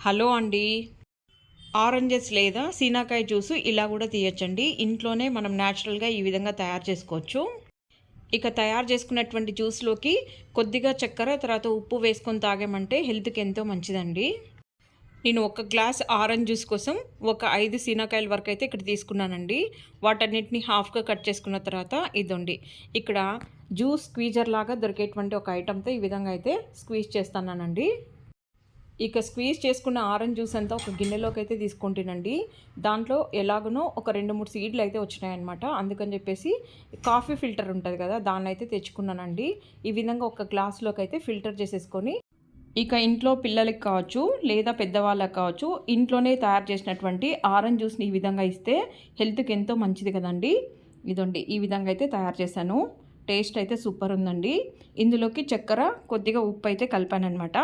Hello అండి. Oranges లేదా సీనాకాయ juice ఇలా కూడా తీయొచ్చండి. ఇంట్లోనే మనం న్యాచురల్గా ఈ విధంగా తయారు చేసుకోవచ్చు. ఇక తయారు చేసుకున్నటువంటి జ్యూస్లోకి కొద్దిగా చక్కెర తర్వాత ఉప్పు వేసుకొని తాగామంటే హెల్త్కి ఎంతో మంచిదండి. నేను ఒక గ్లాస్ ఆరెంజ్ జ్యూస్ కోసం ఒక 5 సీనాకాయల వరకు అయితే ఇక్కడ తీసుకున్నానండి. వాటన్నిటిని హాఫ్గా కట్ చేసుకున్న తర్వాత ఇదండి ఇక్కడ జ్యూస్ స్క్వీజర్ లాగా దొరికేటువంటి ఒక ఐటమ్తో ఈ విధంగా అయితే స్క్వీజ్ చేస్తున్నానండి. ఇక స్క్వీజ్ చేసుకున్న ఆరెంజ్ జ్యూస్ అంతా ఒక గిన్నెలోకి అయితే తీసుకుంటానండి. దాంట్లో ఎలాగనో ఒక 2-3 సీడ్లు అయితే వచ్చినాయన్నమాట. అందుకని చెప్పేసి కాఫీ ఫిల్టర్ ఉంటుంది కదా, దాన్ని అయితే తెచ్చుకున్నానండి. ఈ విధంగా ఒక గ్లాస్లోకి అయితే ఫిల్టర్ చేసేసుకొని ఇక ఇంట్లో పిల్లలకి కావచ్చు లేదా పెద్దవాళ్ళకి కావచ్చు ఇంట్లోనే తయారు చేసినటువంటి ఆరెంజ్ జ్యూస్ని ఈ విధంగా ఇస్తే హెల్త్కి ఎంతో మంచిది కదండి. ఇదండి ఈ విధంగా అయితే తయారు చేశాను. టేస్ట్ అయితే సూపర్ ఉందండి. ఇందులోకి చక్కెర కొద్దిగా ఉప్పు అయితే కలిపానమాట.